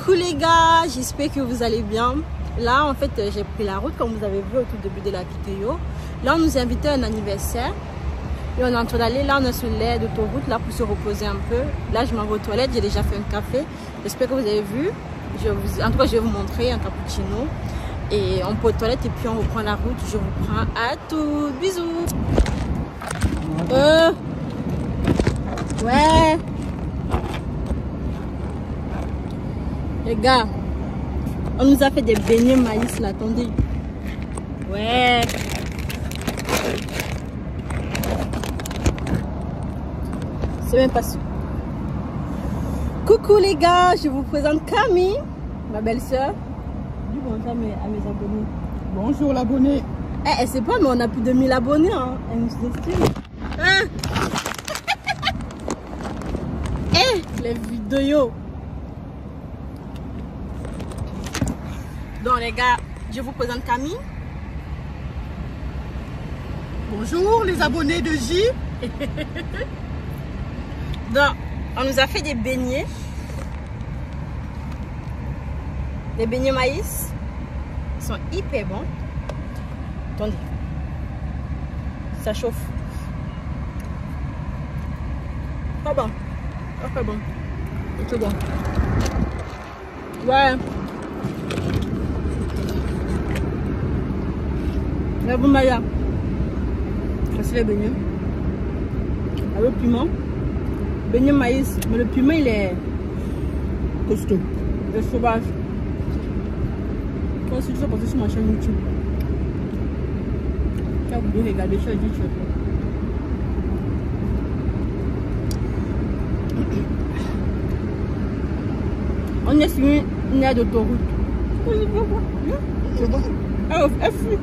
Coucou les gars, j'espère que vous allez bien. Là en fait j'ai pris la route comme vous avez vu au tout début de la vidéo. Là on nous invitait à un anniversaire et on est en train d'aller, là on est sur l'aire d'autoroute là pour se reposer un peu. Là je m'en vais aux toilettes, j'ai déjà fait un café. J'espère que vous avez vu. En tout cas je vais vous montrer un cappuccino. Et on peut aux toilettes et puis on reprend la route. Je vous prends à tous. Bisous. Ouais. Les gars, on nous a fait des beignets maïs là, attendez. Ouais. C'est même pas sûr. Coucou les gars, je vous présente Camille, ma belle-sœur. Dis bonjour à mes abonnés. Bonjour l'abonné. Eh, c'est pas, mais on a plus de 1000 abonnés. Hein. Elle nous estime. Hein? Eh, les vidéos. Donc les gars, je vous présente Camille. Bonjour les abonnés de J. Donc, on nous a fait des beignets. Des beignets maïs. Ils sont hyper bons. Attendez. Ça chauffe. Pas bon. Pas bon. C'est bon. Ouais. La boumaya. Voici les beignets. Avec le piment. Beignet maïs. Mais le piment il est Costaud. de sauvage. Toi aussi tu vas passer sur ma chaîne YouTube. Tu vas vous regarder sur YouTube. On est sur une aire d'autoroute. C'est bon. Elle fuit.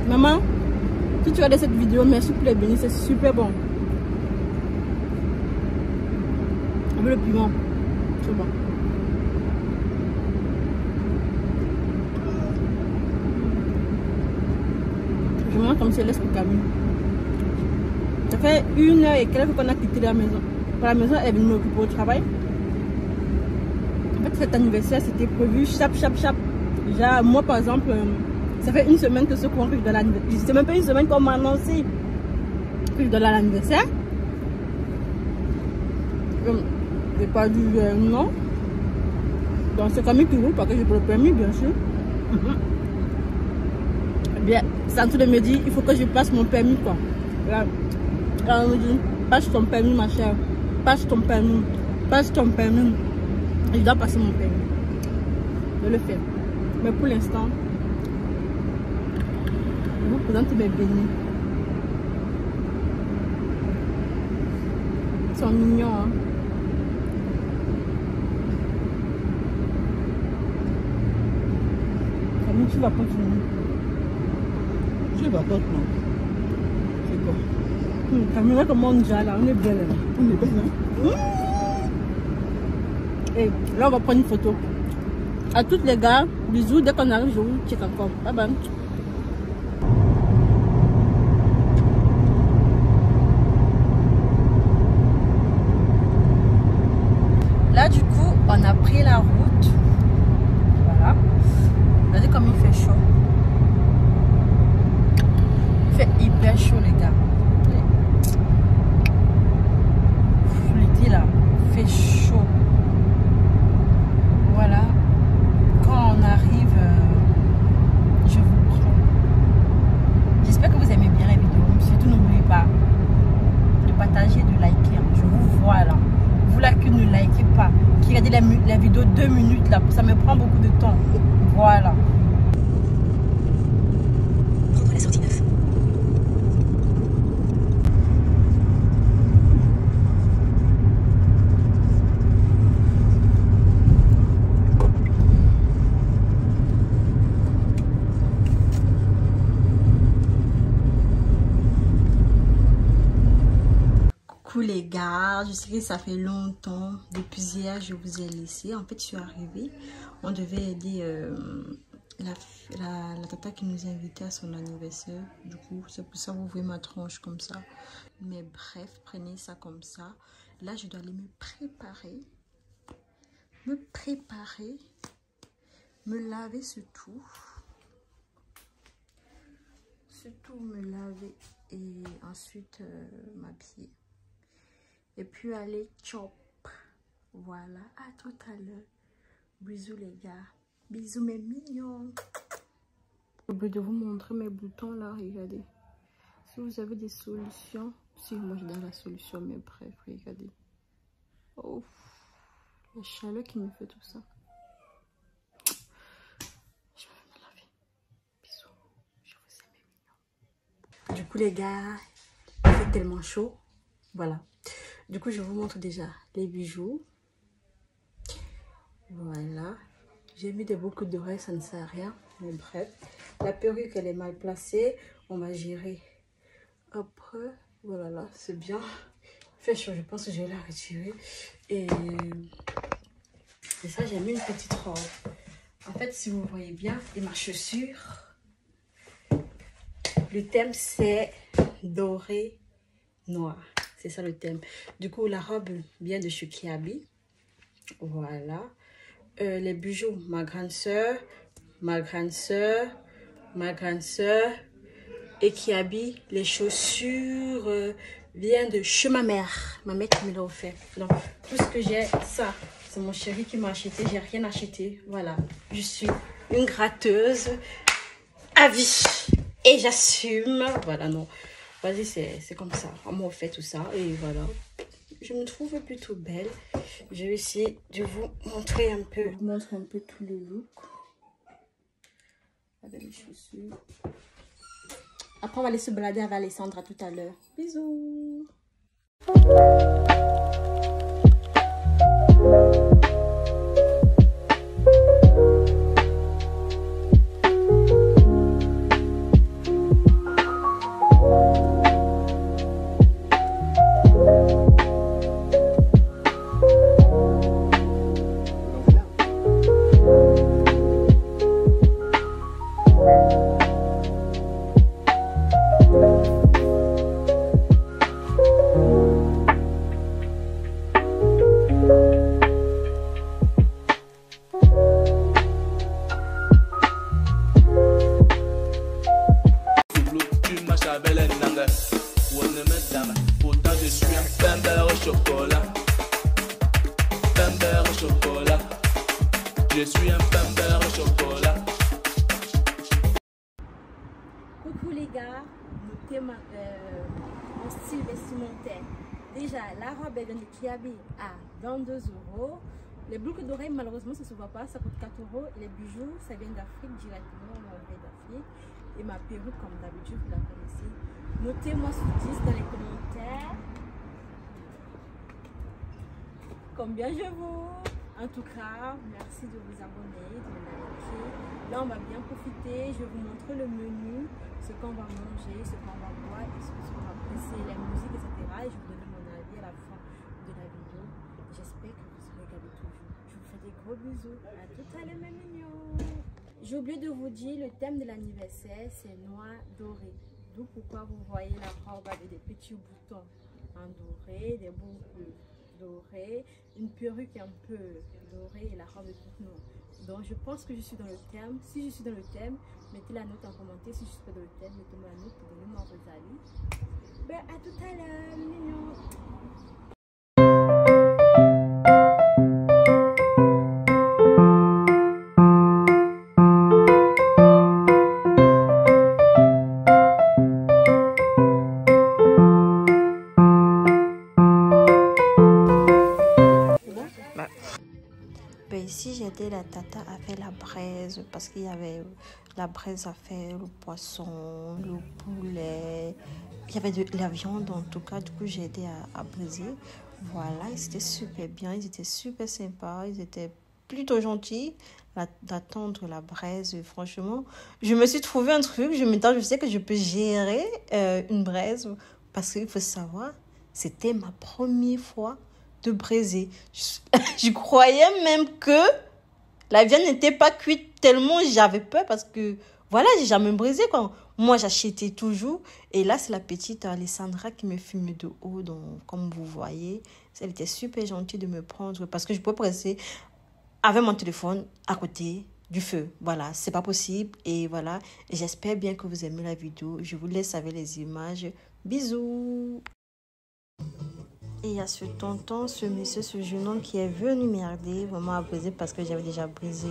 Maman, si tu regardes cette vidéo, merci pour les beignets, c'est super bon. Avec le piment, c'est bon. Je mange comme si elle laisse pour Camille. Ça fait 1h et quelques qu'on a quitté la maison. Pour la maison, elle est venue m'occuper au travail. En fait, cet anniversaire, c'était prévu chap. Déjà, moi par exemple, ça fait une semaine que ce qu'on fait de l'anniversaire. C'est même pas une semaine qu'on m'a annoncé que je donne l'anniversaire. J'ai pas dit non. Donc c'est Camille qui roule parce que j'ai pas le permis, bien sûr. Bien, Santo me dit il faut que je passe mon permis quoi. Là, on me dit passe ton permis ma chère. Passe ton permis. Passe ton permis. Et je dois passer mon permis. Je le fais. Mais pour l'instant, je vous présente mes beignets. Ils sont mignons. Hein? Camille, tu vas continuer. Je vais pas non. C'est quoi? Camille, là comment on déjà là, on est bien là. On est bien hein? Et là on va prendre une photo. À toutes les gars, bisous, dès qu'on arrive, je vous check encore. Bye bye. Là du coup, on a pris la route. Voilà. Regardez comme il fait chaud. Il fait hyper chaud les gars. Je vous le dis là, il fait chaud. Voilà. Quand on arrive, je vous prends. J'espère que vous aimez bien la vidéo. Surtout n'oubliez pas de partager, de liker. Je vous vois là. Vous là qui ne likez pas, qui regardez la vidéo 2 minutes là, ça me prend beaucoup de temps. Voilà. Prendre la sortie 9. Coucou les gars, je sais que ça fait longtemps. Depuis hier, je vous ai laissé. En fait, je suis arrivée. On devait aider la tata qui nous invitait à son anniversaire. Du coup, c'est pour ça que vous voyez ma tronche comme ça. Mais bref, prenez ça comme ça. Là, je dois aller me préparer. Me laver surtout. Surtout me laver et ensuite m'habiller. Et puis aller chop. Voilà, à tout à l'heure. Bisous les gars. Bisous mes mignons. J'ai oublié de vous montrer mes boutons là, regardez. Si vous avez des solutions, si moi je donne la solution, mais bref, regardez. Oh, la chaleur qui me fait tout ça. Je vais me laver. Bisous. Je vous aime mes mignons. Du coup les gars, il fait tellement chaud. Voilà. Du coup, je vous montre déjà les bijoux. Voilà. J'ai mis des boucles d'oreilles, ça ne sert à rien. Mais bref. La perruque, elle est mal placée. On va gérer après. Voilà, là, c'est bien. Il fait chaud, je pense que je vais la retirer. Et ça, j'ai mis une petite robe. En fait, si vous voyez bien, et ma chaussure, le thème, c'est doré noir. C'est ça le thème. Du coup, la robe vient de chez Kiabi. Voilà. Les bijoux, ma grande soeur, ma grande soeur, ma grande soeur et Kiabi. Les chaussures viennent de chez ma mère. Ma mère qui me l'a offert. Donc, tout ce que j'ai, ça, c'est mon chéri qui m'a acheté. J'ai rien acheté. Voilà. Je suis une gratteuse à vie. Et j'assume. Voilà, non. Vas-y, c'est comme ça. On m'a fait tout ça. Et voilà. Je me trouve plutôt belle. Je vais essayer de vous montrer un peu. Je vous montre un peu tout le look. Avec les chaussures. Après, on va aller se balader avec Alessandra tout à l'heure. Bisous. Pourtant je suis un pembert au chocolat. Pembert au chocolat. Je suis un pembert au chocolat. Coucou les gars, notez mon style vestimentaire. Déjà, la robe est de Kiabi à 22 €. Les boucles d'oreilles, malheureusement, ça ne se voit pas, ça coûte 4 €. Les bijoux, ça vient d'Afrique directement, on envoie d'Afrique. Et ma perruque, comme d'habitude, vous la connaissez. Notez-moi sur 10 dans les commentaires combien je vaux. En tout cas, merci de vous abonner, de me liker. Là, on va bien profiter. Je vais vous montrer le menu, ce qu'on va manger, ce qu'on va boire, et ce qu'on va presser, la musique, etc. Et je vous donne mon avis à la fin de la vidéo. J'espère que vous regardez toujours. Je vous fais des gros bisous. À tout à l'heure, mes mignons. J'ai oublié de vous dire, le thème de l'anniversaire, c'est noir doré. D'où pourquoi vous voyez la robe avec des petits boutons en doré, des boucles dorées, une perruque un peu dorée et la robe est toute noire. Donc je pense que je suis dans le thème. Si je suis dans le thème, mettez la note en commentaire. Si je suis pas dans le thème, mettez-moi la note pour donner mon avis. Ben, à tout à l'heure, mignon. Ici j'ai aidé la tata à faire la braise parce qu'il y avait la braise à faire, le poisson, le poulet, il y avait de la viande en tout cas. Du coup j'ai aidé à braiser. Voilà, c'était super bien, ils étaient super sympas, ils étaient plutôt gentils d'attendre la braise. Franchement, je me suis trouvé un truc, je sais que je peux gérer une braise parce qu'il faut savoir, c'était ma première fois de braiser. Je croyais même que la viande n'était pas cuite tellement j'avais peur parce que voilà, j'ai jamais braisé quoi. moi j'achetais toujours. Et là, c'est la petite Alessandra qui me filme de haut. Donc, comme vous voyez, elle était super gentille de me prendre parce que je peux presser avec mon téléphone à côté du feu. Voilà, c'est pas possible. Et voilà, j'espère bien que vous aimez la vidéo. Je vous laisse avec les images. Bisous. Et il y a ce tonton, ce monsieur, ce jeune homme qui est venu merder, vraiment à briser parce que j'avais déjà brisé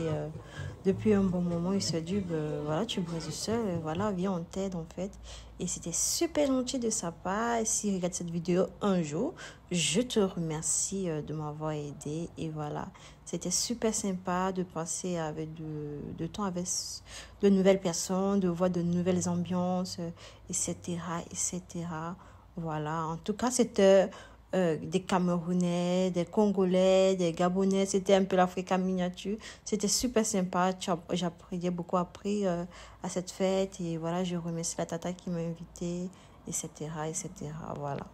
depuis un bon moment. Il se dit, voilà, tu brises seul, voilà, viens, on t'aide en fait. Et c'était super gentil de sa part. Et s'il regarde cette vidéo un jour, je te remercie de m'avoir aidé. Et voilà, c'était super sympa de passer avec de temps avec de nouvelles personnes, de voir de nouvelles ambiances, etc., etc. Voilà, en tout cas, c'était des Camerounais, des Congolais, des Gabonais. C'était un peu l'Afrique en miniature. C'était super sympa. J'ai beaucoup appris à cette fête. Et voilà, je remercie la tata qui m'a invitée, etc., etc. Voilà.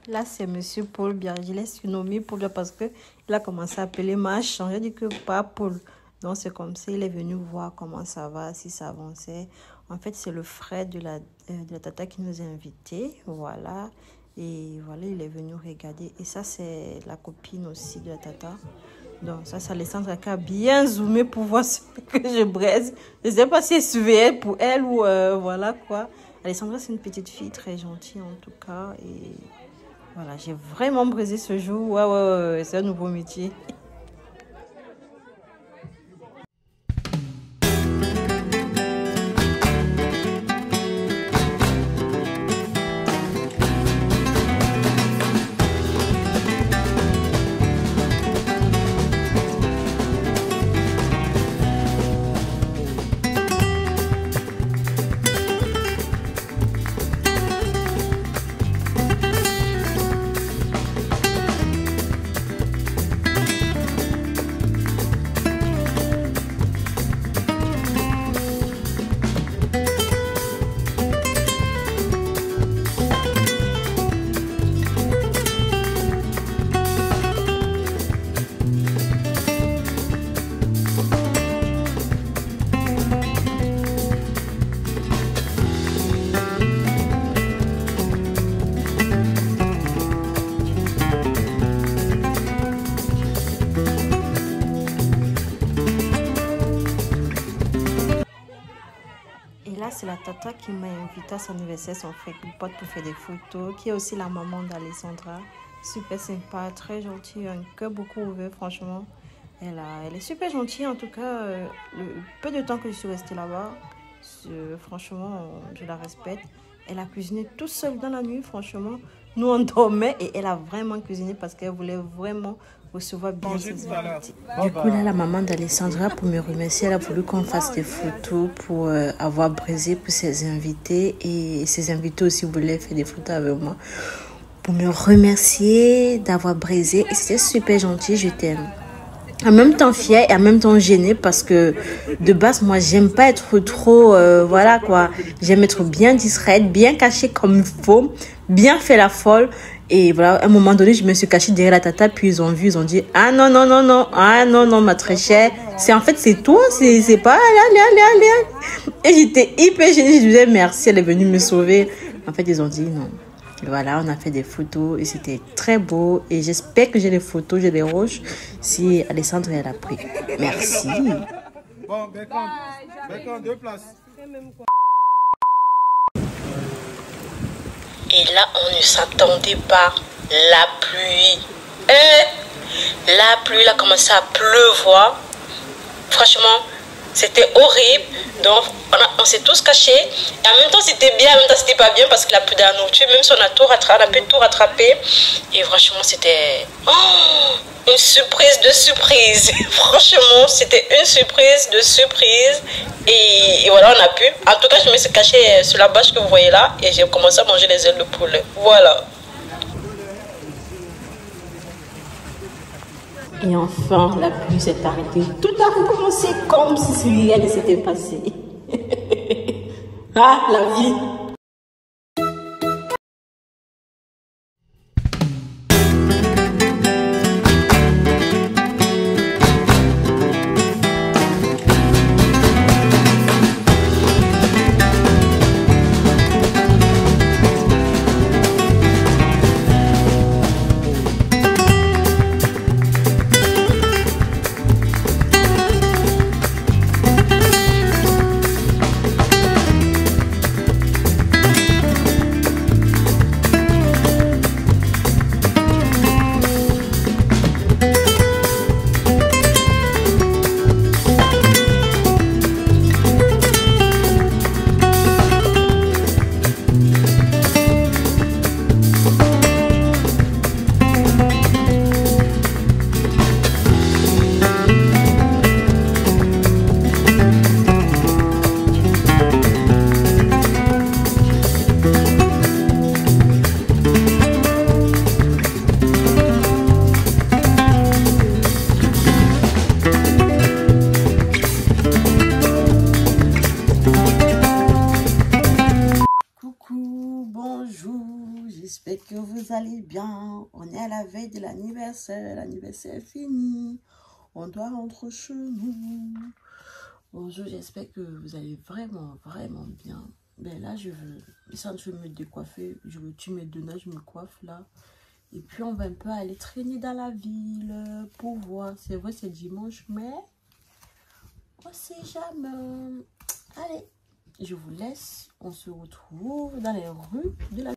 Là, c'est monsieur Paul bien. Je l'ai surnommé Paul parce qu'il a commencé à appeler Machin. J'ai dit que pas Paul. Donc, c'est comme ça. Il est venu voir comment ça va, si ça avançait. En fait, c'est le frère de la tata qui nous a invités. Voilà. Et voilà, il est venu regarder. Et ça, c'est la copine aussi de la tata. Donc, ça, c'est Alessandra qui a bien zoomé pour voir ce que je braise. Je ne sais pas si c'est surveillé pour elle ou voilà quoi. Alessandra, c'est une petite fille très gentille en tout cas. Et voilà, j'ai vraiment brisé ce jour. Ouais, c'est un nouveau métier. C'est la tata qui m'a invité à son anniversaire, son frère qui porte pour faire des photos, qui est aussi la maman d'Alessandra. Super sympa, très gentille, un cœur beaucoup ouvert, franchement. Elle est super gentille, en tout cas, le peu de temps que je suis restée là-bas, franchement, je la respecte. Elle a cuisiné toute seule dans la nuit, franchement. Nous, on dormait et elle a vraiment cuisiné parce qu'elle voulait vraiment recevoir bien ses invités. Du coup, là, la maman d'Alessandra, pour me remercier, elle a voulu qu'on fasse des photos pour avoir brisé pour ses invités. Et ses invités aussi voulaient faire des photos avec moi pour me remercier d'avoir brisé. Et c'était super gentil, je t'aime. En même temps fière et en même temps gênée parce que de base, moi, j'aime pas être trop, voilà quoi. J'aime être bien discrète, bien cachée comme il faut, bien fait la folle. Et voilà, à un moment donné, je me suis cachée derrière la tata, puis ils ont vu, ils ont dit, ah non, non, non, non, ah non, non, ma très chère, en fait, c'est toi, c'est pas, allez. Et j'étais hyper gênée, je disais merci, elle est venue me sauver. En fait, ils ont dit non. Voilà, on a fait des photos et c'était très beau. Et j'espère que j'ai les photos, j'ai les roches, si Alessandre elle a pris. Merci. Bon, Beckham, 2 places. Et là, on ne s'attendait pas. La pluie. La pluie a commencé à pleuvoir. Franchement, c'était horrible. Donc, on s'est tous cachés. Et en même temps, c'était bien, en même temps, c'était pas bien parce qu'il a plus de la nourriture. Même si on a tout rattrapé, on a pu tout rattraper. Et franchement, c'était une surprise de surprise. Franchement, c'était une surprise de surprise. Et voilà, on a pu. En tout cas, je me suis cachée sur la bâche que vous voyez là. Et j'ai commencé à manger les ailes de poulet. Voilà. Et enfin, la pluie s'est arrêtée. Tout a recommencé comme si rien ne s'était passé. Ah, la vie. J'espère que vous allez bien. On est à la veille de l'anniversaire. L'anniversaire est fini. On doit rentrer chez nous. Bonjour, j'espère que vous allez vraiment bien. Ben là, je veux me décoiffer. Je veux tu me donnes, je me coiffe là. Et puis, on va un peu aller traîner dans la ville pour voir. C'est vrai, c'est dimanche, mais on sait jamais. Allez, je vous laisse. On se retrouve dans les rues de la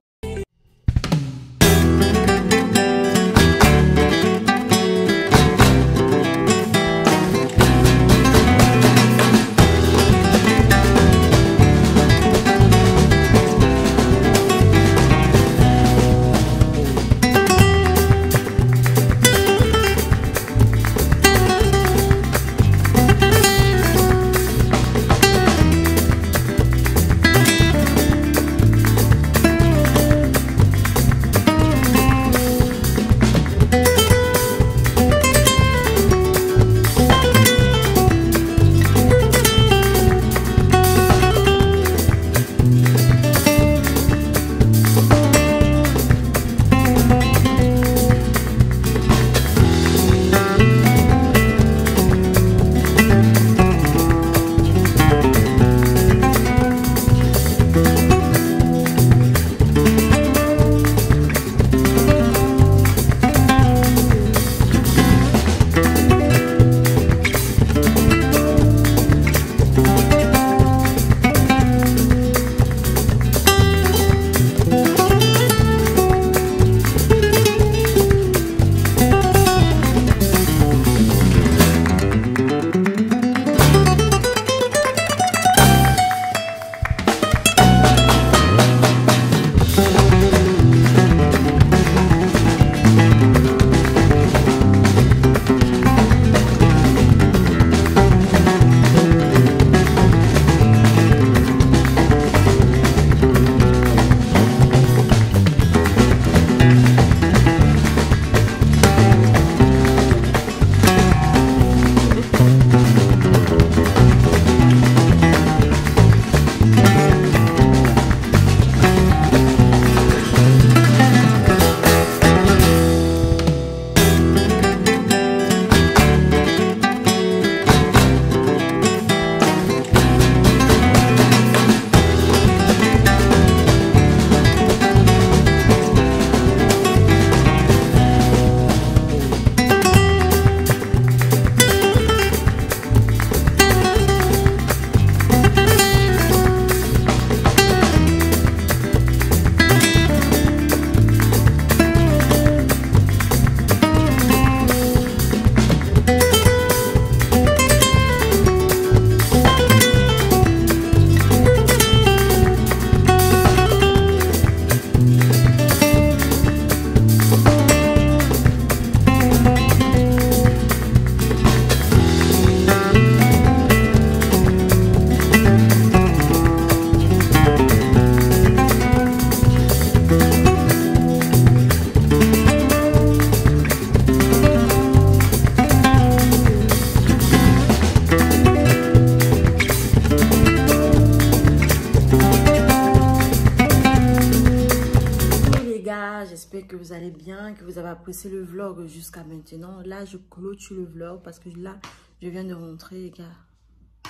là, j'espère que vous allez bien, que vous avez apprécié le vlog jusqu'à maintenant. Là, je clôture le vlog parce que là, je viens de rentrer, les gars.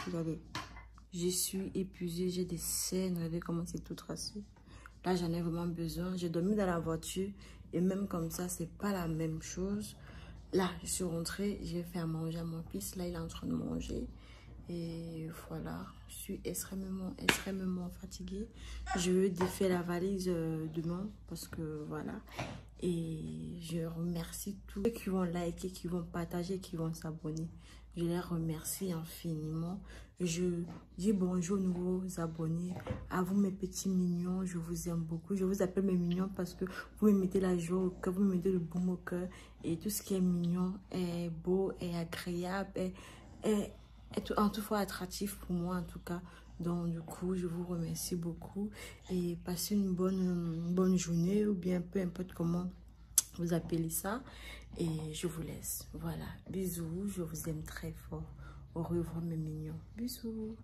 Regardez, je suis épuisée, j'ai des scènes, regardez comment c'est tout tracé. Là, j'en ai vraiment besoin. J'ai dormi dans la voiture et même comme ça, c'est pas la même chose. Là, je suis rentrée, j'ai fait à manger à mon fils. Là, il est en train de manger. Et voilà, je suis extrêmement fatiguée. Je veux défaire la valise demain parce que voilà. Et je remercie tous ceux qui vont liker, qui vont partager, qui vont s'abonner. Je les remercie infiniment. Je dis bonjour aux nouveaux abonnés. À vous mes petits mignons, je vous aime beaucoup. Je vous appelle mes mignons parce que vous me mettez la joie au cœur, vous me mettez le baume au cœur. Et tout ce qui est mignon est beau, est agréable, est en tout fois attractif pour moi en tout cas. Donc du coup je vous remercie beaucoup et passez une bonne journée ou bien peu importe comment vous appelez ça et je vous laisse. Voilà, bisous, je vous aime très fort. Au revoir mes mignons, bisous.